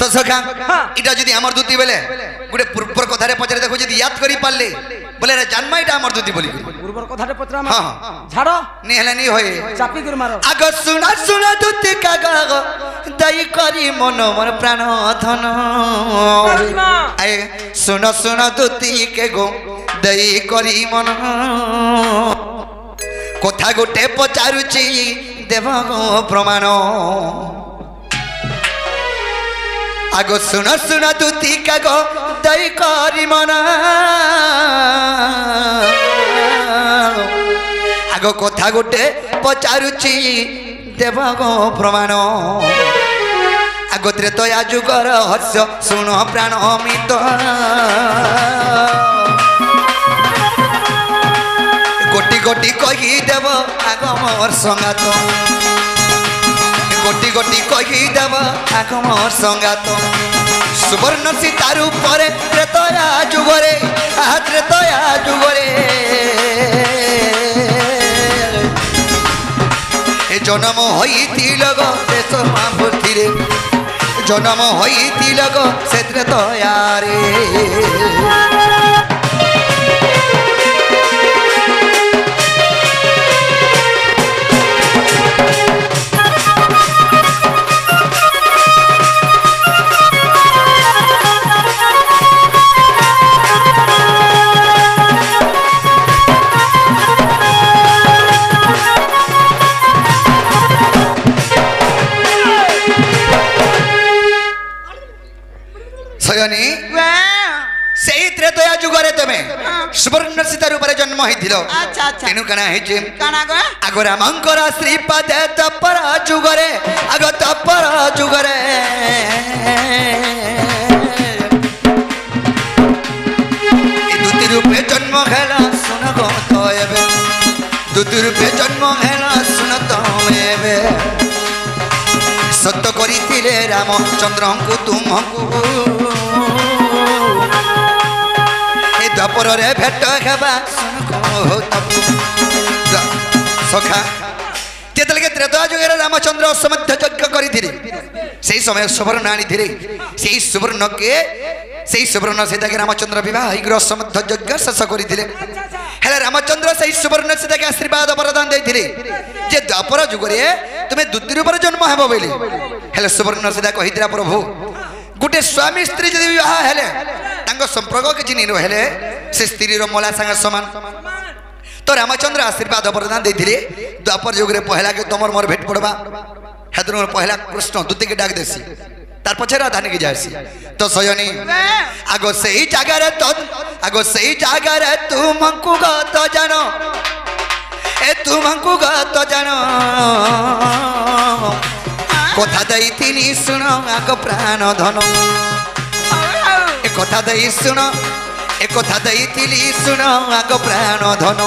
तो सखा इटा जदि हमर दूती बेले गुटे पूर्वर कथारे पचरे देखो जदि याद करि पाले बोले रे जन्मा इटा हमर दूती बोली पूर्वर कथारे पचरा मा झाड़ो नि हले नि होय चापी कर मारो आगो सुना सुना दूती कागा दई करी मन मोर प्राण धन आए सुना सुना दूती के गो दई करी मन कथा गोटे पचारुची देव गो प्रमाण आगो सुन सुन दूती का गो दई करी मन आगो कथा गोटे पचारुची देव गो प्रमाण आगो त्रेतया जुगर हर्ष सुन प्राण अमित गोटी गोटी कही देव आग मोर संगात गोटी गोटी कही देव आग मोर संगात सुवर्ण सीतार ऊपर त्रेतया जुगरे त्रेतया जुगरे जन्म होइतिल गो देश महापुरी रे जन्म होइतिल गो से त्रेतया रे सयनी सेही त्रेतया जुगरे तमे सुवर्ण सीतार ऊपर जन्म होइथिलो अच्छा अच्छा तेनु कना हेचे काना गो आगोरा मंकर श्रीपाद तपर जुगरे आगो तपर जुगरे ए दुति रूपे जन्म हेला सुन गो तो एबे दुति रूपे जन्म हेला सुन तो एबे सत्य करिथिले रामचंद्र को तुमको ए द्वापर रे भेट हेबा सखा जेतले के त्रेता जुगरे रामचंद्र समध्य यज्ञ करिथिले सेही समय सुवर्ण आनिथिले सेही सुवर्ण के सेही सुवर्ण सीता के रामचंद्र विवाह हिग्र समध्य यज्ञ शेष करिथिले हेले रामचंद्र सेही सुवर्ण सीता के आशीर्वाद वरदान देथिले जे द्वापर जुगरे तुमे दुति रूप जन्म हेबो बोली हेले सुवर्ण सीता कहितरा प्रभु गुटे स्वामी स्त्री जदि विवाह हेले तांको संपर्क किछि नि हेले से स्त्री रो मोला संग समान तो रामचंद्र आशीर्वाद वरदान देथिले द्वापर जुगरे पहला के तमर मोर भेट पड़बा हेदर पहला कृष्ण दूती के डाक देसी तार पछे राधा ने की जायसी तो सयनी आगो सही जगह रे तो आगो सही जगह रे तुमको गत जानो ए तुमको गत जानो कथा दई तिनी सुनो आगो प्राण धन ए कथा दई सुनो ए कथा दई तिली सुनो आगो प्राण धन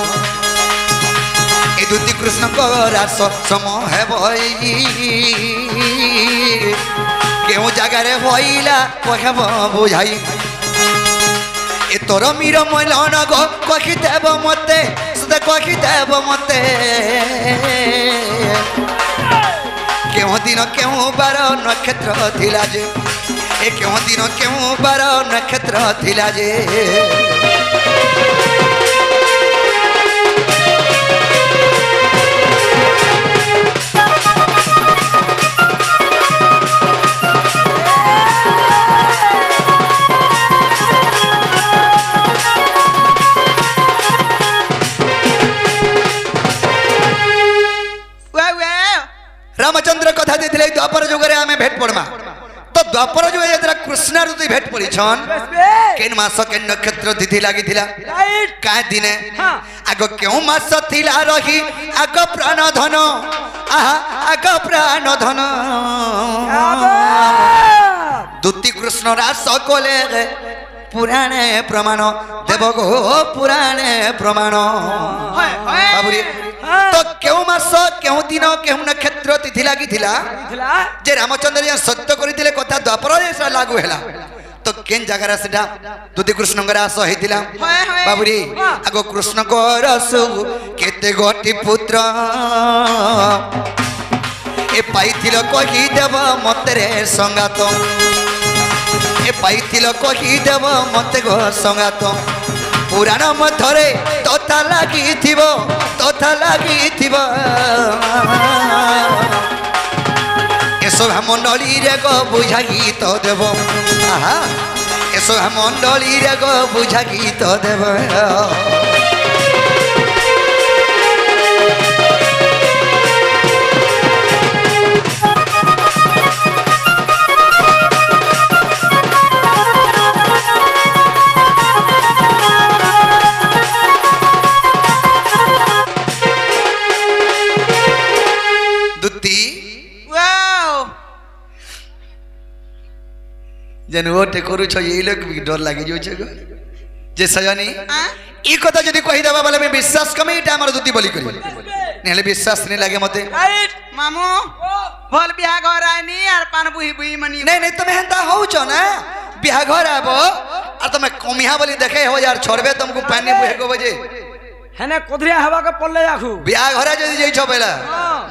ए दूती कृष्ण को रास सम है भई केउ जगह रे होइला कहब बुझाई ए तोर मीर मिलन गो कहि देब मते सदा कहि देब मते केउ दिन केउ बार नक्षत्र थिला जे ए केउ दिन केउ बार नक्षत्र थिला जे रामचंद्र कथा देथिले द्वापर जुगरे आमे भेट पड़मा तो द्वापर जुगे जरा कृष्ण ऋतु भेट पड़ी छन केन मास केन नक्षत्र तिथि लागि थिला का दिने आगो केउ मास थिला रही आगो प्राण धन आहा आगो प्राण धन दूती कृष्ण रास कोले पुराणे प्रमाण देव गो पुराणे प्रमाण बाबुरी तो क्यों मास क्यों दिन क्यों नक्षत्र तिथि लागि थिला जे रामचंद्र या सत्य करिथिले कथा द्वापर रे लागू हैला तो केन जगह रे सेटा दूती कृष्ण के रास हेतिला बाबुरी आगो कृष्ण को रसु केते गोटी पुत्र ए पाइथिल कहि देव मते रे संगात ए पाइथिल कही देव मते गो संगात पुराण मध्यरे तथा लागिथिबो एसभा मंडली रे गो बुझा गीत देव आहा एसभा मंडली रे गो बुझा गीत देव जन ओटे करू छ ये लोग भी डर लागे जो छ जे सजनी ई कथा जदी कहि देबा वाला में विश्वास कमे इटा हमर दुती बोली करी नेले विश्वास नहीं लागे मते राइट मामू भल बिहा घर आइनी आर पान बुही बुही मनी नहीं नहीं तुम हेंता हो छ ना बिहा घर आबो आ तुम कमिया बोली देखे हो यार छोड़बे तुमको पानी बुहे को बजे हेने कोधरिया हवा के पल्ले आखु बिहा घर जदी जई छ बेला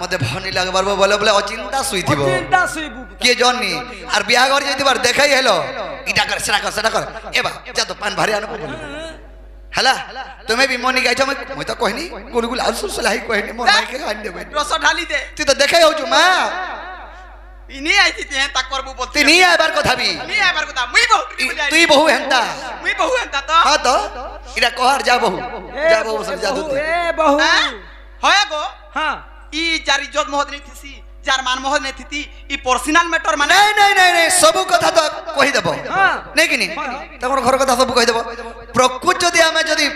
मते भनी लागे बार बोले बोले अचिंता सुई थिबो चिंता सुई बुक के जनी आर बिहा घर जदी बार देखाई हेलो इटा कर सरा कर एबा जा तो पान भारी आनो बोली हला तुम्हें भी मोनी गाइछ मैं तो कहनी गुलगुल आलसु सलाही कहनी मोर माई के गांडे बे रस ढाली दे तू तो देखाई हो छु मां इनी आइती ते ता करबू बोलती तू नहीं आबार कथा भी नहीं आबार कथा मुई बहु तू बहु हेंता मुई बहु हेंता तो हां तो इरा कहर जा बहु सर जा दूती ए बहु होय गो हां ई जारी जोत मोहद नहीं थीसी जार मान मोहद नहीं थीती ई पर्सनल मैटर माने नहीं सब कथा तो कहि देबो हां नहीं कि नहीं तमर घर कथा सब कहि देबो प्रकृत जदी हमें जदी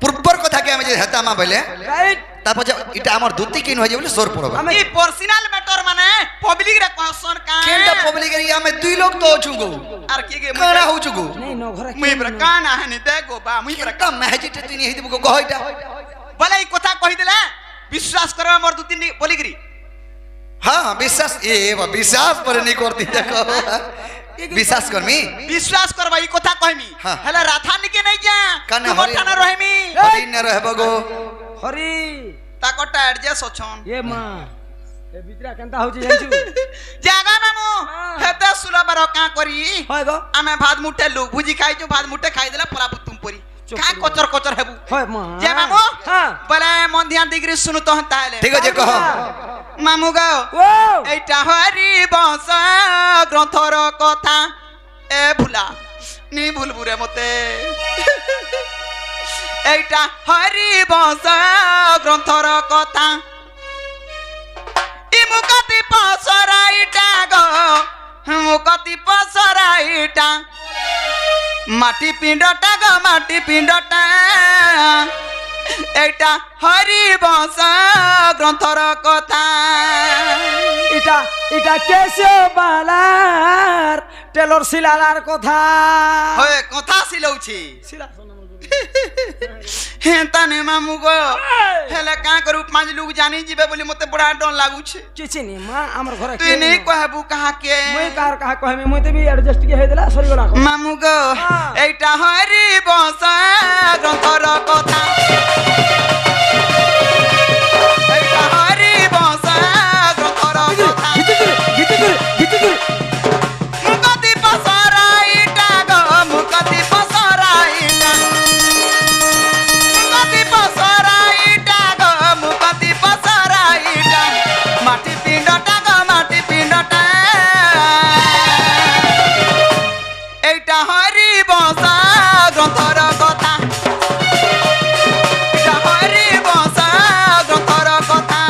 पूर्वर कथा के हमें जे हेता मा बोले राइट तापर इटा हमर दूती किन हो जे बोले सोर पड़बा ई पर्सनल मैटर माने पब्लिक रे क्वेश्चन का केनटा पब्लिक रे हमें दुई लोग तो छुगो आर के काना हो छुगो नहीं नो घर मुई ब्र काना है नि देखो बा मुई ब्र का मैजिट तू नहीं हिदबो को कहइटा भले ई कथा कहि देला विश्वास करबा मोर दू तीन बोली गरी हां विश्वास विश्वास पर नहीं करती देखो विश्वास करमी विश्वास करबा ई कथा कहमी हाँ। हला राथा निके नहीं जा काना तुम हरि ठाना रहमी दिन न रहबो गो हरि ताकटा एडजस्ट होछन ये मां ए बितरा केनता होची जानछु जागा मामू हेते सुला बार का करी होय गो आमे भात मुठे लोग भुजी खाइ जो भात मुठे खाइ देला परा तुम परी का कचर हेबू होय मां जे मामू हां बले मन ध्यान दिगरी सुनु तो हताले ठीक है कहो मामू गो ओ এইটা হরি বংশ গ্রন্থর কথা এ ভুলা নি ভুলবুরে মতে এইটা হরি বংশ গ্রন্থর কথা ই মুকতি পসরাইটা গো মুকতি পসরাইটা মাটি পিণ্ডটা গো মাটি পিণ্ডটা এইটা হরি বংশ গ্রন্থর কথা ইটা কেসে বালার টেলর সিলালার কথা হয় কথা সিলৌছি সিলা শোনা হেতানে মামু গো হেলে কা কरू পাঁচ লোক জানি जिबे बोली मते बड़ा डर लागुछे किछि नि मां हमर घरे तू नहीं कहबू कहा के মই कार कहा कहमे মই ते भी एडजस्ट के हेदला सरी गला मामू गो এইটা হরি বংশ গ্রন্থর কথা এইটা হরি বংশ গ্রন্থর কথা মুকতি পসরাইটা গো মুকতি পসরাইটা মুকতি পসরাইটা গো মুকতি পসরাইটা মাটি পিণ্ডটা গো মাটি পিণ্ডটা এইটা হরি বংশ গ্রন্থর কথা এইটা হরি বংশ গ্রন্থর কথা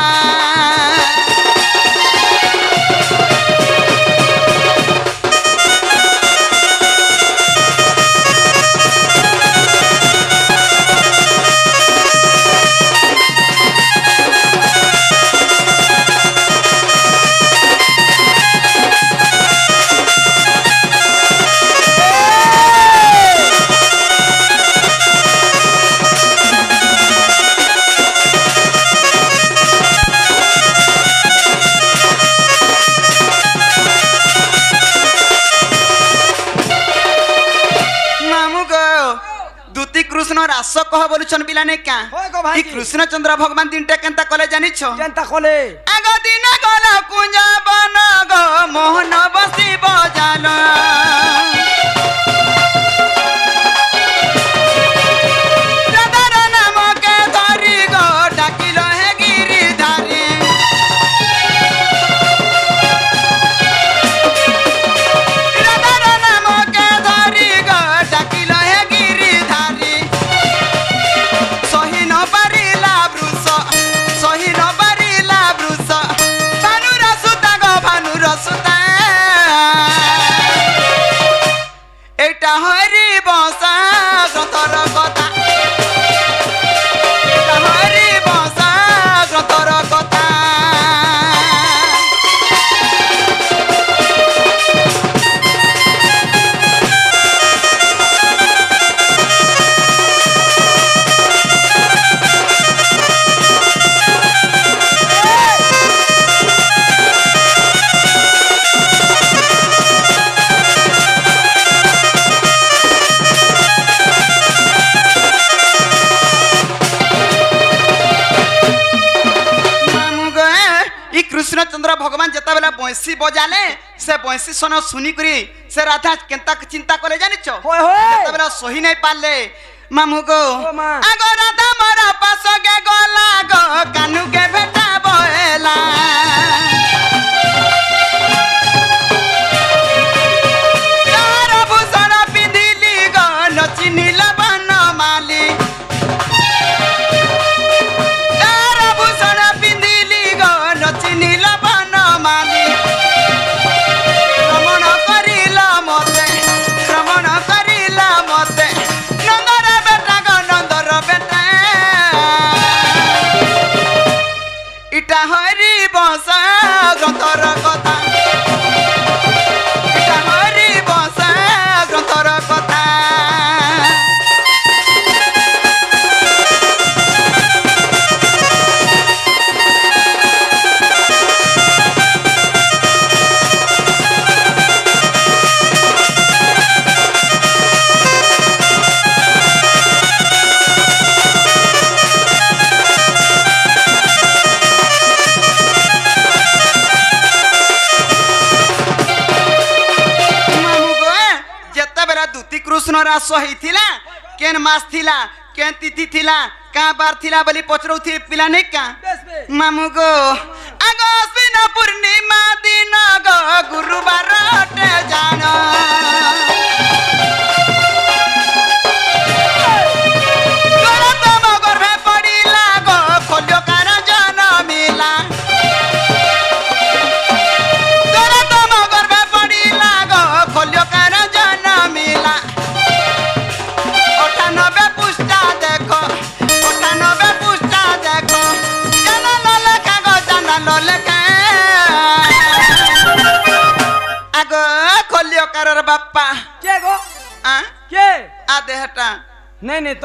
दूती कृष्ण रास कह बोलुछन बिलाने क्या होय गो भाई ई कृष्ण चंद्र भगवान तीनटा केनता कले जानि छ केनता कोले आगो दिन गला कुंजा बन गो मोहन बसी बजाल বংশী বজালে সে বংশী সন শুনি করি সে রাধা কেনতা চিন্তা করে জানিছ होय होय তবে সহি নাই পারলে মামু গো ও মা। আগ রাধা মরা পাশকে গলা গো কানুকে ভেটা বহেলা তার ভূষণ পিঁধিলি গো নচি নীল বন মালি তার ভূষণ পিঁধিলি গো নচি নীল বন মালি ভ্রমণ করিল মতে নন্দর বেটা গো নন্দর বেটা ইটা হরি বংশ গ্রন্থর কথা ইটা হরি বংশ গ্রন্থর কথা कृष्ण रास होइथिला केन मास थिला केन तिथि थिला का बार थिला बलि पचरौथि पिला नै का बेस बे मामु गो आगो अश्विन पूर्णिमा दिन गो गुरुबार टे जान गरतम गर्भे पडिला गो खोल्यो कार जन मिला गरतम गर्भे पडिला गो खोल्यो कार जन मिला 98 पुष्टा देखो 98 पुष्टा देखो जाना ललका गो जाना ललका आगो खोलियो करर बाप्पा के गो आ के आ देहटा नहीं नहीं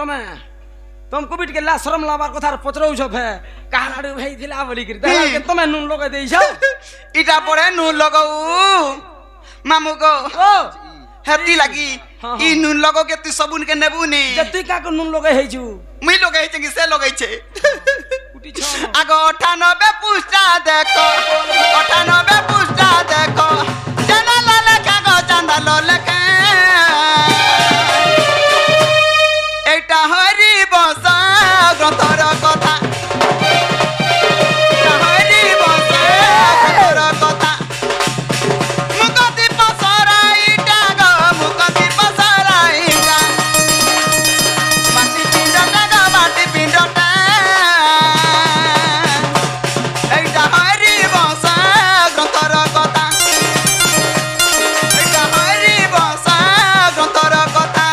तुम कोविड के ला शरम लाबार কথা পচরৌ ছফে কাহাড়ু ভাই দিলা বলি করি তাহলে কে তুমি নুন লগাই দেইছো ইটা পরে নু লগৌ মামু গো ও হেতি লাগি हाँ, ই নুন লগো কে তুই সবুন কে নেবুনি যে তুই কাকু নুন লগাই হেইছু মুই লগাইছে কি সে লগাইছে কুটি ছ আগো 98 পুষ্টা দেখো 98 পুষ্টা দেখো জানা ললকা গো জানা ললকা এইটা হরি বংশ গ্রন্থর কথা এইটা হরি বংশ গ্রন্থর কথা মুকতি পসরাইটা গো মুকতি পসরাইটা মাটি পিণ্ডটা গো মাটি পিণ্ডটা এইটা হরি বংশ গ্রন্থর কথা এইটা হরি বংশ গ্রন্থর কথা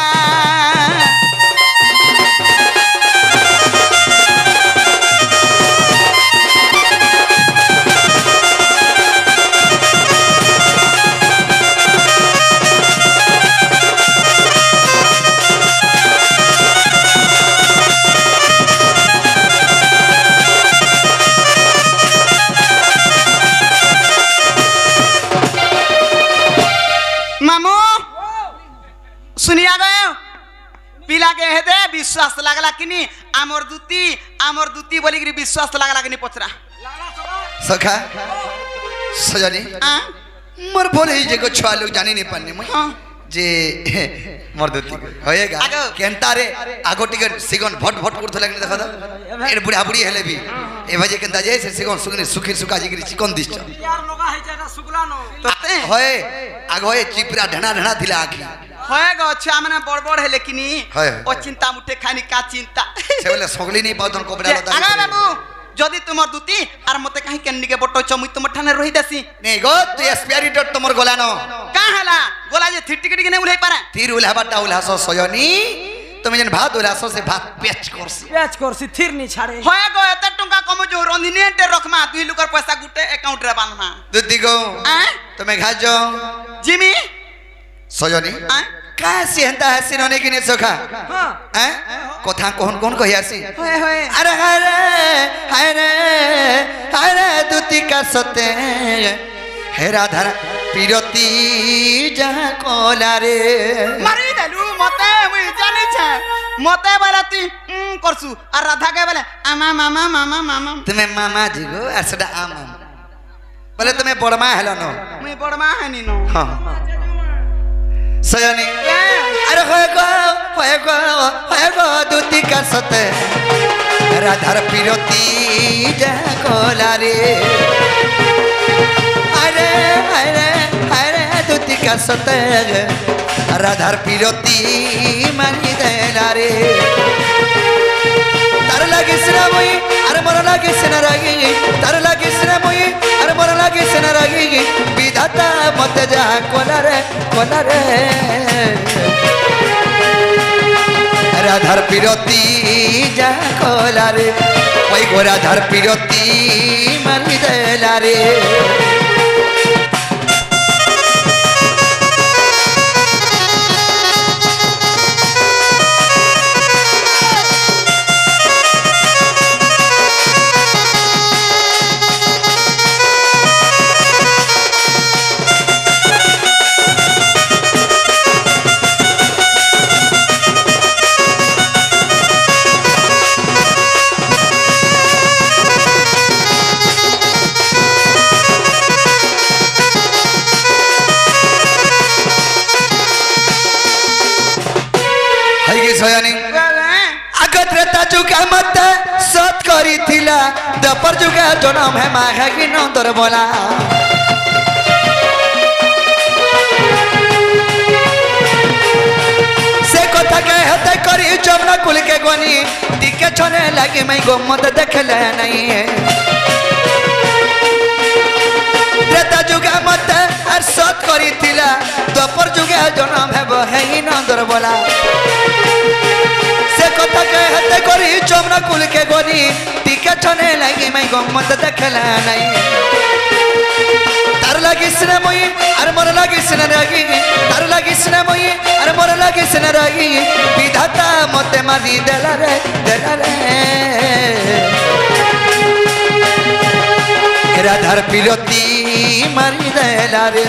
मामू सुनिया गयो पिला के हेदे विश्वास लागला किनी आमर दूती बोली कि विश्वास लागला किनी पचरा सखा सजनी आ मोर बोले जे को छुआ लोग जानी नहीं पाने मैं हां जे मोर दुती होएगा आगो। केनता रे आगो टिकट सिगन भट भट करथले लगने देखा था एड बुढ़ा बुढ़ी हेले भी ए भजे केनता जे से सिगन सुगनी सुखी सुखा जिगरी चिकन दिष्ट यार लगा है जेटा सुगला नो तते होए आगो होए चिपरा ढना ढना थिला आखी होएगा छुआ माने बड़ बड़ हेले किनी होय। ओ चिंता मुठे खानी का चिंता से बोले सगली नहीं पाउतन कोबड़ा लता आगा बाबू যদি তোমার দুতি আর মতে কাহি কেন্নিকে বটছ মুই তোমার ঠানে রহি দেছি नहीं गो तू एस्पिरिटर तमर गलानो কা হেলা গোলা যে থিটি টিকে নে উলাই পারে तीर उल्हाबाटा उल्हासो सजनी তুমি যেন ভাত উল্হাসো সে ভাত পেচ করছি পেচ করছি থির নি ছাড়ে হয়ে গো এত টঙ্কা কম যে রন্ধিনী এন্টে রখমা দুই লুকার পয়সা গুটে অ্যাকাউন্ট রে বানমা দুতি গো আ তুমি খাজো জিমি सजनी आ कासी हंता हसी नने किने सखा हां हैं कथा कोन कोन कहि आसी होए होए अरे हरे हरे दुती का सते हे राधा पीरती जहां कोला रे मारी देलु मते मुई जानि छ मते बाराती करसु और राधा के बोले आमा मामा मामा मामा तुम्हें मामा जी गो असडा आमा बोले तुम्हें बड़मा हेलो नो मुई बड़मा हनी नो हाँ सयानी अरे होए गो दूती का सते राधार पिरोती जा कोला रे अरे अरे अरे दूती का सते राधार पिरोती मानी देला रे तार लागे सिना मुई अरे मोर लागे सिना रागी तार लागे सिना मुई अरे मोर लागे सिना रागी विधाता मत जा कोला रे राधार पिरती जा कोला रे ओई गो राधार पिरती मानी देला रे आगत्रेता जुगा मत सत करी थिला दपर जुगा जनम है माघा की नंदर बोला से कथा कहते करी जमुना कुल के गनी दिके छने लगी मैं गोमत देखले नहीं त्रेता जुगा मत और सत करी थिला दपर जुगा जनम है बहे नंदर बोला से कथा कहते करी जमुना कुल के गनी टीका छने लगी मैं गम्मत देखला नहीं तार लगी सिने मुई अरे मोर लगी सिने रागी तार लगी सिने मुई अरे मोर लगी सिने रागी विधाता मते मारी देला रे राधार पिरती मारी देला रे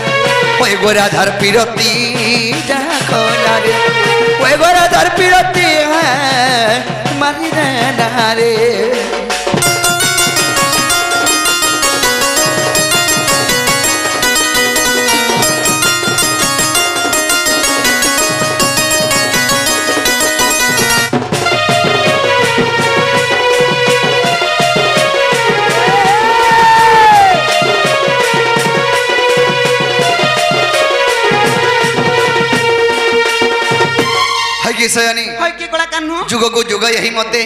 ओए गो राधार पिरती जा कोला रे ओए गो राधार पिरती है मारी देला रे सयानी जुग को जुग यही मते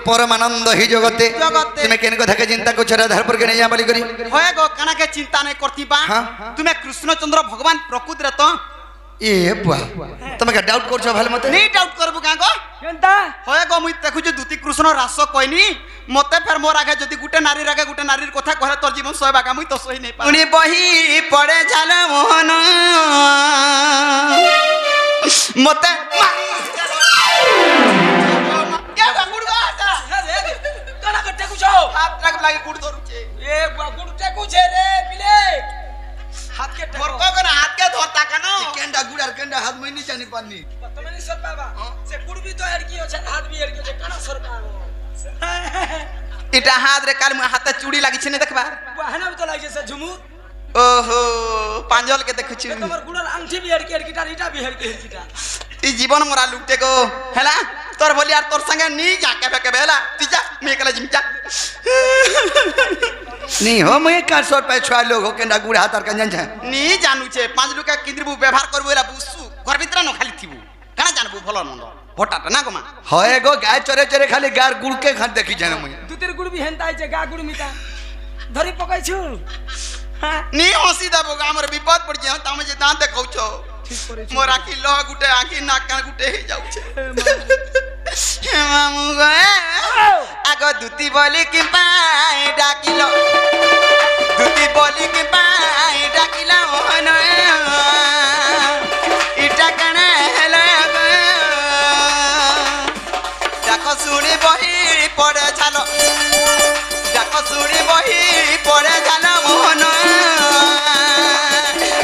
परमानंद ही जगते तुम्हें केन कथा के चिंता को राधार पर के नहीं जा बोली करी होए गो कना के चिंता नहीं करती बा तुम्हें कृष्णचंद्र भगवान प्रकृति रे तो ए बुआ तुम का डाउट करछो भाले मते नहीं डाउट करबु का गो केनता होए गो मुई देखु जे दूती कृष्ण रास कोइनी मते फेर मोर आगे जदी गुटे नारीर कथा कहले तोर जीवन सोय बाका मुई तो सोई नहीं पा उनी बही पड़े झाल मोहन मते क्या गुड़ गाता कना कट्टे कुछो हाथ ट्रक लागे गुड़ धरुचे ए गुड़ टेकु छे रे बिले हाथ के मोर को कना हाथ के धरता कनो केंडा गुड़ और केंडा हाथ में नहीं जानी पानी तमे नहीं सर बाबा से गुड़ भी तो एड़की होछे हाथ भी एड़की होछे कना सर पाबो इटा हाथ रे काल हाथ चूड़ी लागी छे ने देखबा बहना भी तो लागे से झुमू ओहो पांजल के देखु छी तमर गुड़र अंगठी भी एड़की एड़कीटा रीटा भी एड़कीटा ई जीवन मोरा लुटे को हैला तोर बोली यार तोर संगे नी जाके बेके बेला तिजा मैं कला जिमचा नहीं हो मैं कार सौ पे छुआ लोग हो केंडा गुड़ हाथ और कंजन छे नी जानू छे पांच लुका किंद्रबु व्यवहार करबो एला बुसु घर भीतर न खाली थिबु काना जानबु भलो नंद भोटाटा ना गोमा होए गो गाय चरे चरे खाली गार गुड़ के खान देखी जाने मैं दुतिर गुड़ भी हेंता छे गा गुड़ मिता धरी पकाई छु नी हसी दबो हमर विपद पड़ जे तामे जे दांत देखौ छो मोर आखी लो गुटे आखी नाक कान गुटे हे जाउ छे मामू गो आगो दुती बोली कि पाए डाकिलो दुती बोली कि पाए डाकिला मोहन इटा कने हेलो गो डाको सुनी बही पड़े झालो डाको सुनी बही पड़े झालो मोहन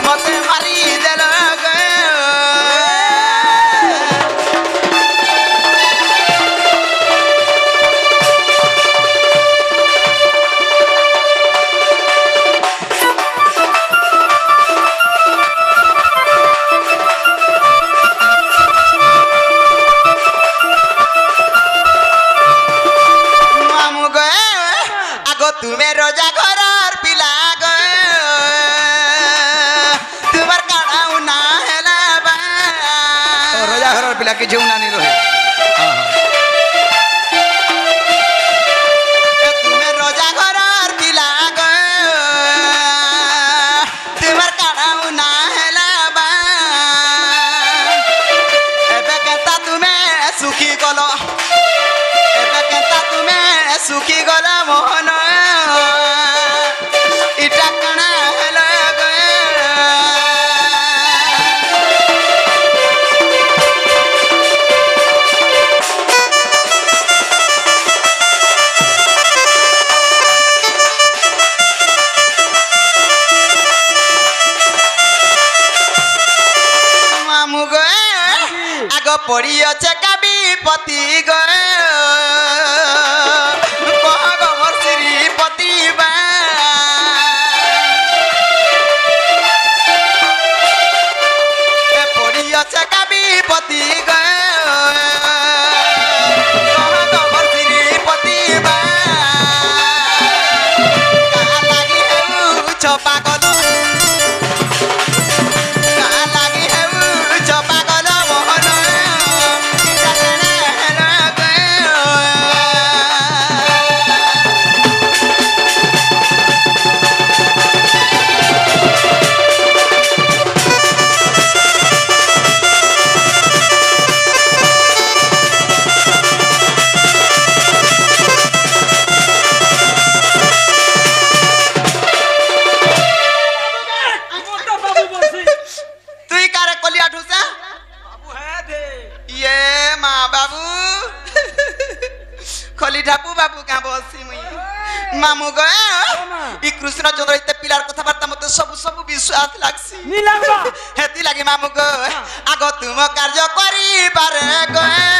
मते मारी देलो गो पिला के जेउ नानी रहे तुम्हें रोजा घर पिला तुम्हार काढ़ाऊ ना हेलाबा एबे केता तुम्हें सुखी गलो एबे केता तुम्हें सुखी गलो मोहन इटा कणा हेला पड़ी अच्छे कभी पति गए श्रीपति पड़ी अच्छे कभी पति गए श्रीपति लगी है छपा गल लगी है छपा गल मोहन मामू गए कृष्ण चंद्र इते पिलार कथबार्ता मते सब सब विश्वास लागसी नी लागबा हेती लागे मामू गए आगो तुम कार्य करी पारे गए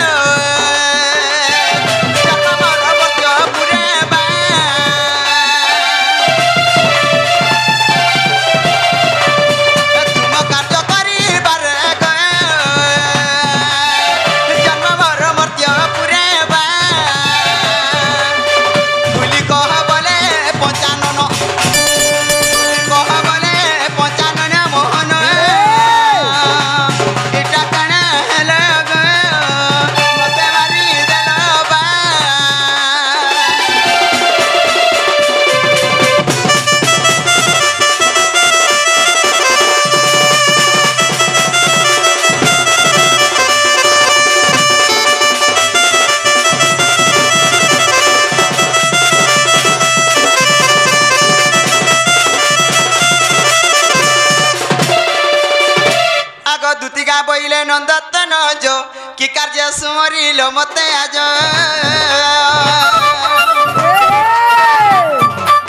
नंदतन जो कि कार्य सुमरिल मते आज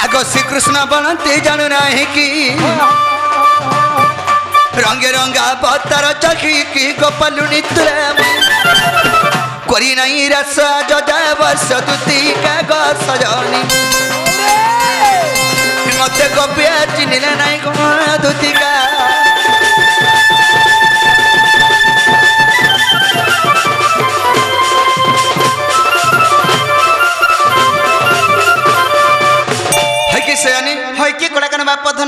आगो श्री कृष्ण बनते जानू नहीं कि रंगे रंगा बतर चखी की गोपालु नित्र करी नहीं रस जजावस दुती का गो सजनी मते गोपिया चिन्हिला नहीं गो दुती का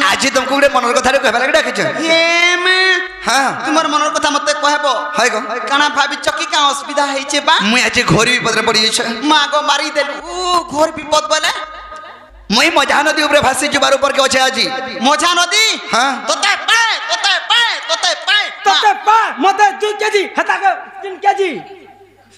आज तुमको गोटे मनर कथा कहबा लगे डाकिछ हां तुमर मनर कथा मते कहबो हाय गो काना भाबी चकी का असुविधा हेचे बा मुई आज घोर विपद रे पड़ी छ मागो मारी देलु ओ घोर विपद बोले मुई मझा नदी ऊपर फासी जुबार ऊपर के अछि आज मझा नदी हां तोते पाए मते 2 केजी हता के 3 केजी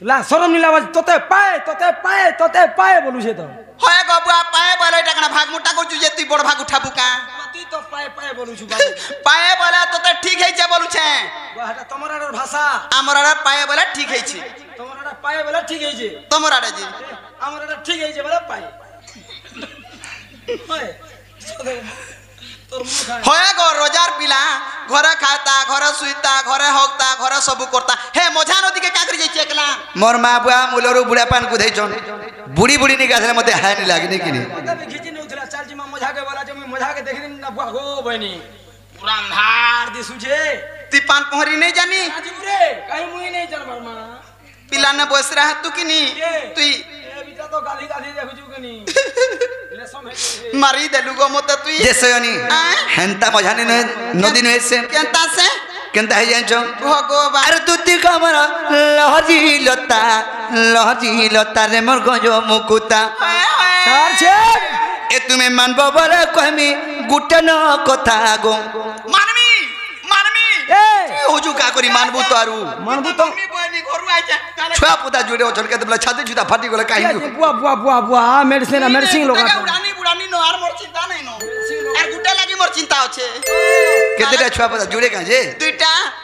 ला शरम नी लावा तोते पाए बोलु छे तो होय गबुआ पाए बोले टाकना भाग मुटा करछु जे तू बड़ भाग उठाबू का तू तो पाए बोलु छु बाबू पाए बोले तोते ठीक है जे बोलु छे हटा तमरार भाषा हमरार पाए बोले ठीक है छी तमरार पाए बोले ठीक है जे तमरार जी हमरार ठीक है जे बोले पाए होय होय गो रोजार पिला घरे खाता घरे सुइता घरे होगता घरे सब करता हे मझा नदी के काकरी जाई चेकला मोर मां बुआ मुलरो बुढ़ा पान कुधै छन बुढ़ी बुढ़ी नि गाथले मते हाय नि लागनी किनी मते भी खिची न उठला चाल जी मां मझा के बोला जे मैं मझा के देखिन ना बुआ गो बहनी पूरा अंधार दिसु छे ती पान पहरी नहीं जानी हाजी रे काई मुई नहीं जान बर्मा पिला ने बस रहा तू किनी तू ए बिटा तो गाली देखु छु किनी ले समय मारी देलु गो मते तू जे सयनी हेंता मझानी नदी न से केंता से কেনতা হই জানছ ভগবান আরে দুতি কমর লহরি লতা রে মোর গজ মুকুতা ছাড় ছেড় এ তুমি মানব বলে কহমি গুটে ন কথা গো মানমি মানমি এ হুজু কা করি মানবু তো আরু মানবু তো তুমি বইনি ঘরু আইছে ছুয়া পুতা জুড়ে অচল কে বলে ছাতে জুতা ফাটি গলে কাহিনী বুয়া বুয়া বুয়া বুয়া মেডিসিন লগা উড়ানি বুড়ানি নো আর মোর চিন্তা নাই নো আর গুটা লাগি মোর চিন্তা আছে কেতেটা ছুয়া পুতা জুড়ে কাজে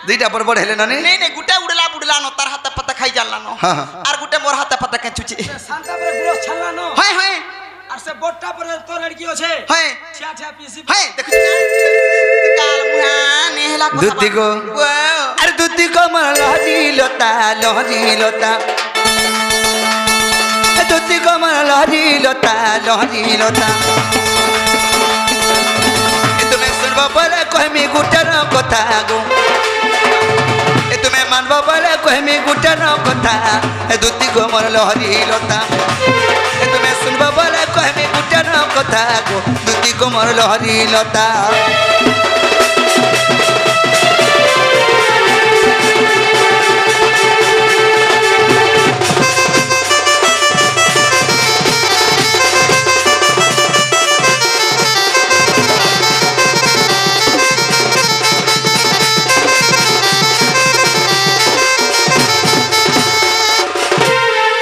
দুইটা বড় বড় হেলে নানি নেই গুটা উড়লা বুড়লা নো তার হাতে পাতা খাই জানলা নো হ্যাঁ, হ্যাঁ। আর গুটা মোর হাতে পাতা কে চুচি শান্তা পরে গুলো ছাড়লা নো হয় হয় আর সে বটটা পরে তোর কি আছে হয় ছিয়া ছিয়া পিসি হয় দেখু কাল মুহা নেহলা কথা দুতি গো আরে দুতি কমর লহরি লতা এ দুতি কমর লহরি লতা এ তুমি শুনব বলে কহমি গুটে ন কথা গো এ তুমি মানব বলে কহমি গুটে ন কথা এ দুতি কমর লহরি লতা এ তুমি শুনব বলে কহমি গুটে ন কথা গো দুতি কমর লহরি লতা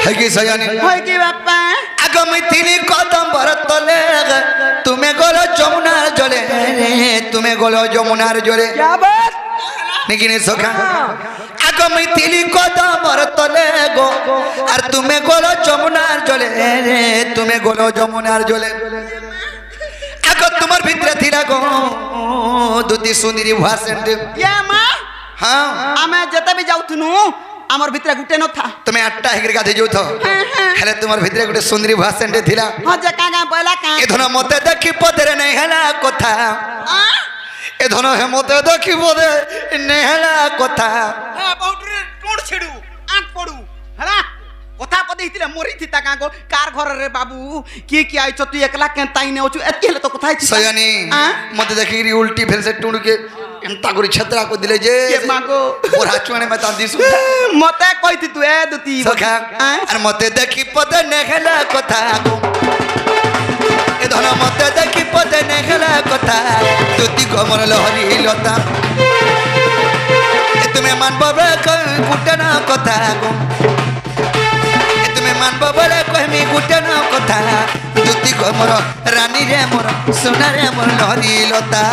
है कि सयानी হয় কি বাপ্পা आगमी तिनी कदम भरतले तुम्हें गोलो जमुनार जले तुम्हें गोलो जमुनार जले क्या बात निकी ने सखा आगमी तिनी कदम भरतले गो और तुम्हें गोलो जमुनार जले तुम्हें गोलो जमुनार जले आगो तुम्हार भितरे थिला गो दुती सुंदरी भाषण ইয়া মা हाँ আমি যেতে বি যাউথুনু আমার ভিতরে গুটে নথা तुम्हें अट्टा हिगर गाधे जो थो हेले तुम्हार भितरे गोटे सुंदरी भाषण थिला হ্যাঁ যে কাগা বইলা কা ए धन मते देखि पदरे नहीं हला कथा ए धन हे मते देखि पदे नेहला कथा হ্যাঁ বাউটরে টুড় ছিড়ু আট পড়ু হলা কথা পদে হিতিলে মরি থিতা কাগো কার ঘরে রে বাবু কি আইছ তুই একলা কেন তাই নেউছু এতি হেলে তো কথা আইছ सयानी मते देखि उल्टी फेल से टुड़ के एंता करी छतरा को दिले जे के मागो बोरा चुने में तांदी सु মতে কইতি তুই এ দুতি सखा और मते देखि पदे नेहला कथा गो ए धन मते देखि पदे नेहला कथा तुति कमर लहरी लता ए तुम्हें मान बाबा गुटना कथा गो तुम्हें मान बाबा कहमी गुटना कथा ज्योति कमर रानी रे मोर सोना रे मोर लहरी लता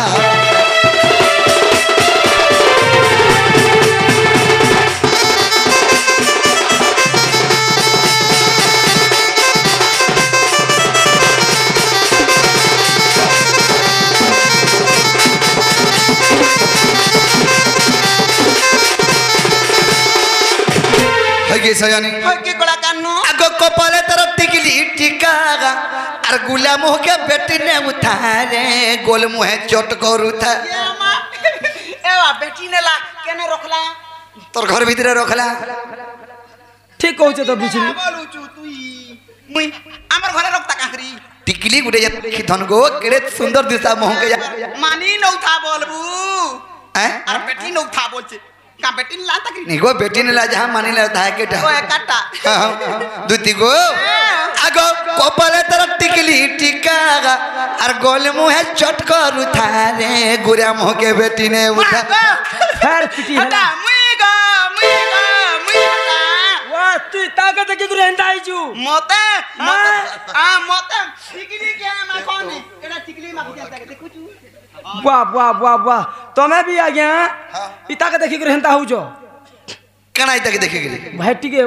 है कि सयानी হয় কি কলা কান্নু आगो कपाले तरफ टिकली टिका और गुला मुह के बेटी ने उठारे गोल मुहे चोट करू था এ মা এবা বেটি নেলা কেনে রখলা तोर घर भीतर रखला ठीक कहছে তো বুঝলি বলুচু তুই মুই আমার ঘরে রক্তা কাকরি टिकली गुटे कि धन गो केड़े सुंदर दिशा मोह के মানি নৌথা বলবু हैं আর বেটি নৌথা বলছে কা বেটি লা তাকরি निगो बेटी ने ला जहां मानी लेता है केटा ও একাটা दुती गो आगो कपाले तरफ टिकली टिका और गोल मुहे चोट करू था रे गुरा मुह के बेटी ने उठा ফের পিটি হটা মুই গা মুই হটা ওয়া তুই তাকে দেখি করে এন্ডা আইছু মতে হ্যাঁ? মতে টিকলি কে মা কোনি এটা টিকলি মা কি দেখুচু বুয়া বুয়া বুয়া বুয়া তুমি भी আজ্ঞা পিতাকে দেখি করে হেন্তা হউছ कणाई तक देखे गेली ভাই টিকে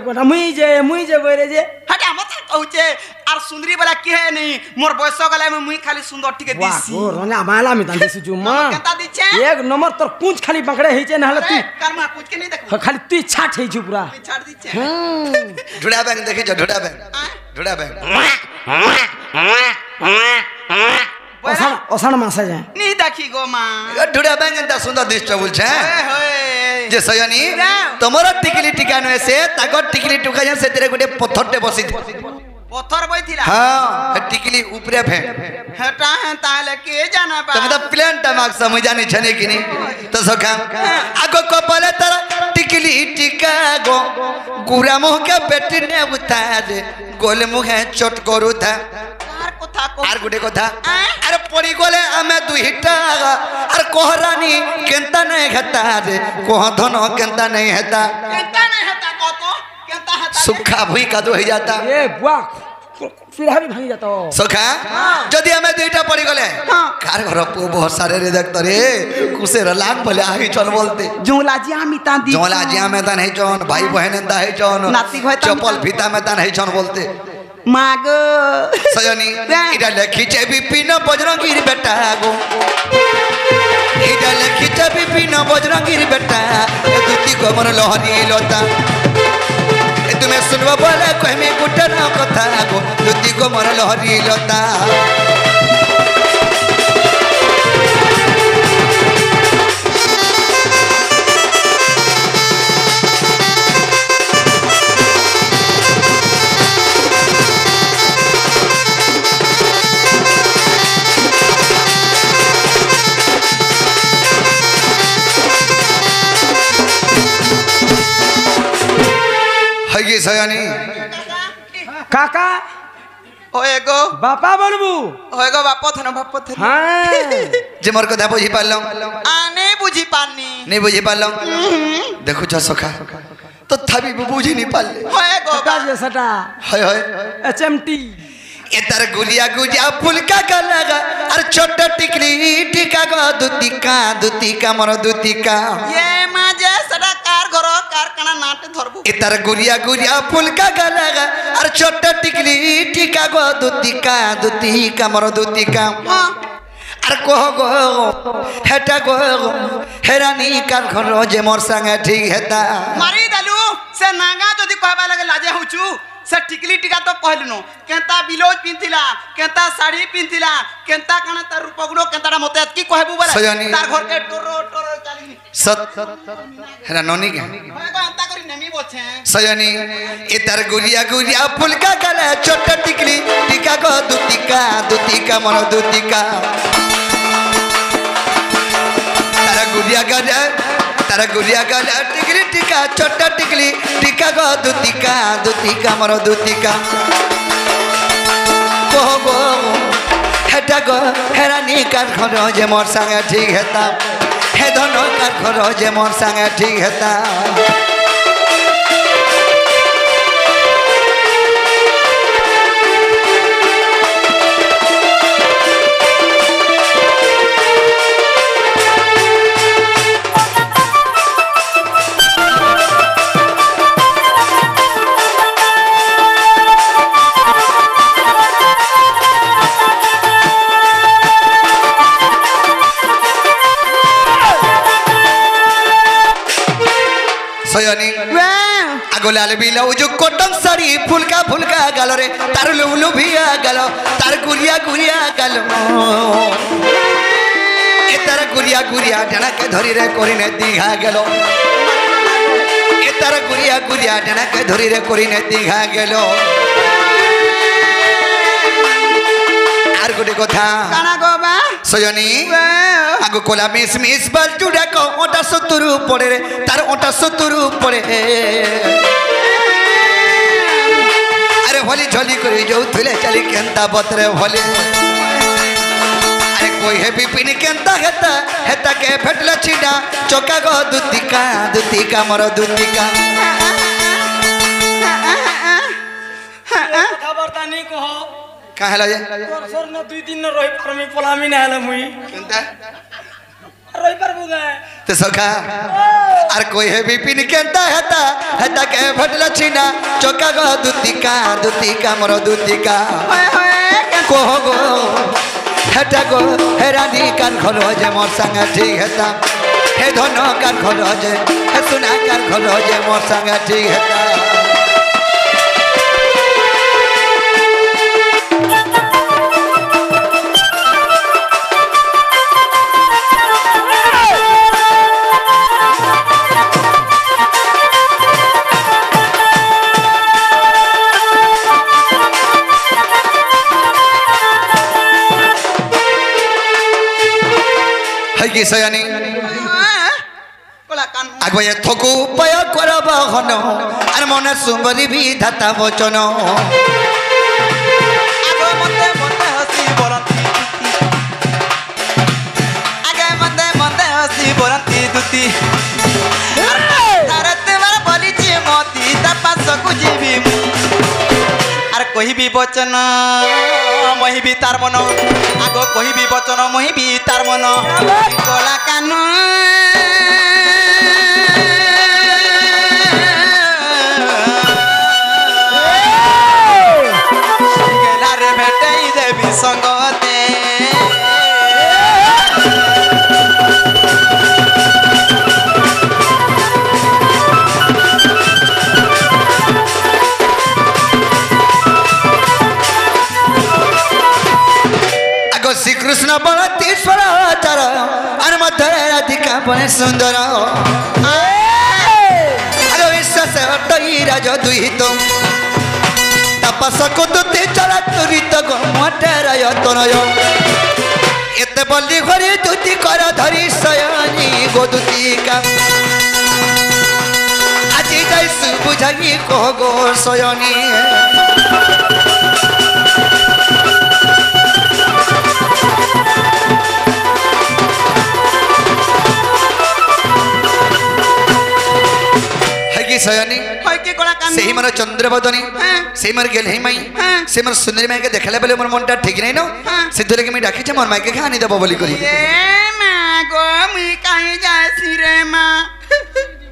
মুই যে বইরে যে হটা মতে কହୁचे আর সুন্দরী বলা কি হে নি মোর বয়স গলে মুই খালি সুন্দর টিকে ওয়া দিছি ও রনে আমালা আমি দান দিছি জুম্মা কেতা দিছে এক নম্বর তোর কুঁচ খালি বাঁকড়ে হইছে না হলে তুই কারমা কুছ কে नहीं देखो খালি তুই ছাট হইছু পুরা ছাড় দিছে ढूढ़ा बैंक देखे जो ढूढ़ा बैंक ढूढ़ा बैंक অসান মাসে যায় নি দেখি গো মা ढूढ़ा बैंक एंता सुंदर दृश्य बोलछे होय जे सयानी तमरो टिकली टिकानो से ताको टिकली टुका जे सेतरे गुटे पत्थरटे बसी पत्थर बइथिला हाँ टिकली ऊपरे फे हेटा है ताले के जाना बा तुम तो प्लान टमाक समझ जाने छने कि नहीं तो सखा आगो कपाले तारा टिकली टिका गो गुरा मुह के बेटी ने उतार गोल मुहे चोट करू था कार कथा को আর গুটে কথা আরে পড়ি গলে আমি দুইটা আর কোহরানি কেনতা নাই হেতা রে কোহ ধন কেনতা নাই হেতা केता नहीं हेता कतो केता हेता সুখা ভুই কাদু হয়ে যাতা ये बुआ फिर भी भांगी जाता সখা যদি আমি দুইটা পড়ি গলে কার ঘর পু বহসারে রে দেখত রে কুসের লাগ বলে আহি চল বলতে जुला जी आमी ता दी জলা জিয়া মেদান হেই চন ভাই বহেন দা হেই চন নাতি হয় তা চপল ফিতা মেদান হেই চন বলতে माग সজনী এটা লেখিছে বিপিন বজরঙ্গীর বেটা গো এটা লেখিছে বিপিন বজরঙ্গীর বেটা এ দুটি গমন লহরি লতা এ তুমি শুনব বলে কইমি গুটে না কথা গো দুটি গমন লহরি লতা হয়ে সয়ানি काका होएगो बापा बोलबू होएगो बापो थन बापो थन हाँ যে মোর কথা বুঝি পারলাম आने बुझी पानी नहीं বুঝি পারলাম দেখুছ সখা তথাপি বুঝি নি পারলে होएगो सटा जे सटा হয় হয় एचएमटी ए तार गुलिया गुजिया फुलका का लगा अरे छोटा टिकली टिका गो दुतिका मोर दुतिका ये माजे सदा कार घरो कारखाना नाटे धरबू ए तार गुलिया गुजिया फुलका का लगा अरे छोटा टिकली टिका गो दुतिका मोर दुतिका हां अरे कह गो हेटा गो हेरानी कार घर जे मोर संगे ठीक हेता मारी दालू से नागा जदी कहबा लगे लाजे हुचू से टिकली टिका तो कहलनु केंता बिलोज पिनथिला केंता साड़ी पिनथिला केंता कना तार रूपगुनो केंता मते की कहबू बोला सजनी। तार घर के टोरो टोरो चाली सत हेरा नोनी के होएगो अंता करी नेमी बोछे सजनी ए तार गुलिया गुलिया फुलका गला छोटा टिकली टिका गो दुतिका मोर दुतिका तारा गुलिया गला टिकली टिका छोटा टिकली टिका गो दुतिका मोर दुतिका कह गो हेटा गो हेरानी कार घर जे मोर संगे ठीक हेता हे धन कार घर जे मोर संगे ठीक हेता सयानी आगो लाल बिला जो कटन साड़ी फुलका गालो रे तार लुलु भिया गालो तार गुरिया गालो ए तार गुरिया डना के धरी रे करिने दीघा गेलो ए तार गुरिया डना के धरी रे करिने दीघा गेलो आर गोटे कथा काना गो बा सजनी आगो कोला मिस बाल चुड़ा को ओटा सतुरु पड़े रे तार ओटा सतुरु पड़े अरे होली झोली करे जो थले चली केंता बतरे होली अरे कोई है बिपिन केंता हेता के फेटला छिडा चोका गो दुतिका मोर दुतिका कथा वार्ता नहीं कहो का हेला जे सर न 2 दिन न रही पर मी पलामी ना हला मुई केंता रही पर बुगा तो सखा अरे कोई है बिपिन केंता हेता के फेटला छिडा चोका गो दुतिका मोर दुतिका होए होए कह गो हेटा गो हेरानी कार घर जे मोर संगे ठीक हेता हे धन कार घर जे हे सुना कार घर जे मोर संगे ठीक हेता কি সয়ানি কোলা কান আগো এ থকু উপায় করব হন আর মনে সুন্দরী বিধাতা বচন আগো মন্দে মন্দে হসি বরন্তি আগে মন্দে মন্দে হসি বরন্তি দুতি আর তোমার বলিছি মতি তা পাশকু যাবি আর কহিবি বচন মহিবি তার মন আগ কহিবি বচন মহিবি তার মন কলা কান গেলারে ভেটাই দেবি সঙ্গতে শ্রীকৃষ্ণ বলতীশ্বর আচার আর মধ্যে রাধিকা বনে সুন্দর বিশ্বাস অটই রাজ দুহিত তাপস কুদুতি চলা তুরিত গোমটেরায় তনয় এতে বলি ঘরে দুতি কর ধরি শয়নি গোদুতিকা আজি যাই সুবুঝাই কহ গো শয়নি सयानी से मोर चंद्रबदनी से मोर गेलही माई से मोर सुंदरी माई के देखले बेले मोर मनटा ठीक नहीं न से दुले के मी डाकी छ मोर माई के खानी देबो बोली करी ए मां गो मी काई जासी रे मां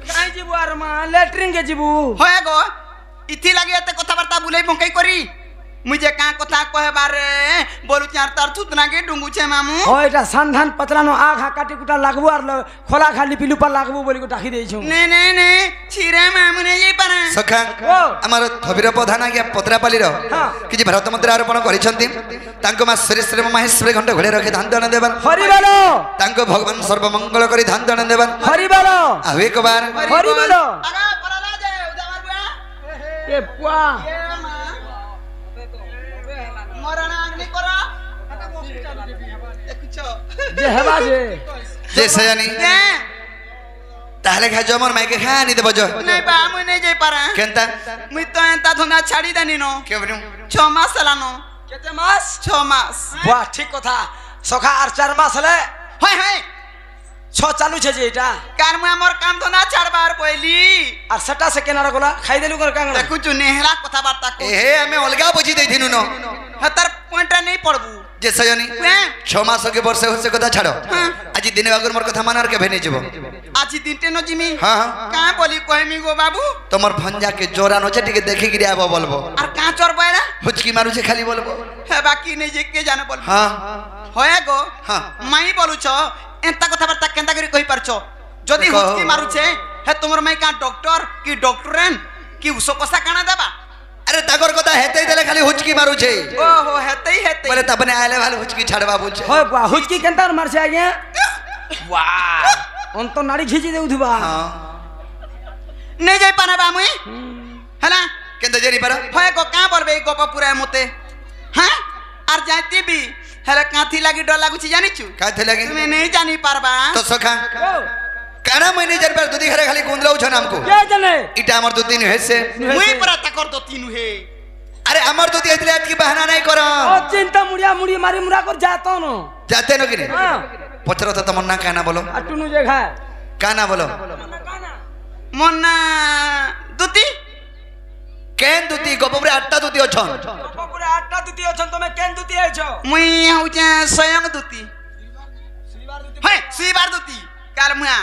काई जीबू आर मां लेटरिंग के जीबू होय गो इथि लागि एते कथा वार्ता बुलाई बंकई करी मुझे का कथा कहे बारे बोलु चार तार थुतना के डुंगु छे मामू हो एटा संधान पतरानो आघा काटी कुटा लागबू आर खोला खाली पिलु पर लागबू बोली को डाकी देइछु ने ने ने छिरे मामू ने जे पारा सखा हमर थबिर प्रधान आज्ञा पत्रापाली रो कि जे भारत मंत्र आरोपण करिसंती तांको मा श्री श्री महेश्वरी घंटा घोड़े रखे धान दान देबन हरि बोलो तांको भगवान सर्वमंगल करी धान दान देबन हरि बोलो आ एक बार हरि बोलो आगा परला जे उदावर बुआ ए पुआ ए मां मरण अग्नि करा देखछो जे हेबा जे सयानी ने ताहले खा जो मोर माई के खानी देबो जो नहीं बा मु नहीं जे पारा केनता मुई तो एंता धंदा छाड़ी देनी नो के बनु 6 मास लानो केते मास 6 मास वाह ठीक কথা সখা আর 4 মাস হলে হয় হয় 6 চালু छे जे এটা कार मु हमर काम धंदा छाड़बार पहली আর সেটা সে কেনার গলা খাই দেলু কর কাঙ্গলা देखु जो नेहरा कथा वार्ता को ए हे हमें अलगा बुझी देथिनु न हतर पॉइंट नहीं पड़बू जे सयानी हैं 6 मास के वर्ष होसे कथा छाड़ो आज दिन अगर मोर कथा मानर के भेने जबो आज दिन टेनो जिमी हां का बोली कहमी गो बाबू तमर भंजा के जोरा न छे टिके देखि गिरे आबो बोलबो और का चोर बयरा हुचकी मारू छे खाली बोलबो हे बाकी नहीं जे के जाने बोल हां होया गो हां माई बोलू छ एंता कथा वार्ता केंता करी कहि परछो जदी कहो। हुचकी मारू छे हे तुमर माई का डॉक्टर की डॉक्टरन की उसो कोसा काना देबा अरे तागर कथा हेते देले खाली हुचकी मारू छे ओहो हेतई हेतई बोले तबने आले वाले हुचकी छाड़बा बुझे होय बा हुचकी केंता मार छे आज्ञा वाह on तो नाड़ी खींची देउथबा हां नहीं जाई पाना बा मुई हला केंदा जेरी पर होय गो का परबे गप पूरा मते हां आर जाती भी हला काथी लागी डर लागु छी जानि छु का थे लगे तुम्हें नहीं जानी पारबा तो सखा काना मैनेजर पर दुदी घरे खाली गुंदराउ छ नाम को के जने इटा हमर दो तीन हेसे मुई पर तकर दो तीन हे अरे हमर दो तीन आज की बहाना नहीं करो ओ चिंता मुड़िया मुड़ी मारी मुरा कर जातो न जाते न कि हां पचरो तो तमन्ना काना बोलो अटुनु जे खा काना बोलो मन्ना दुती केन दुती गोपरे आठटा दुती अछन पूरा आठटा दुती अछन तमे केन दुती आइछो मुई हउ जे स्वयं दुती हे श्रीवार दुती काल मुआ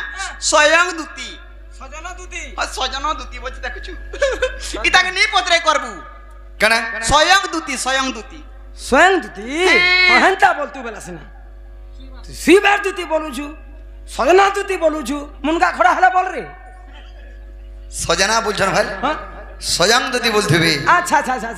स्वयं दुती सजना दुती सजन दुती बच देखु छु इता के नहीं पत्रे करबू काना स्वयं दुती स्वयं दुती हंता बोलतू बेला सिना श्रीवार दुती बोलू छु सजना दुती बोलू छु मुनका खड़ा हला बोल रे सजना बुझन भाई हां स्वयं दुती बोलथबे अच्छा अच्छा अच्छा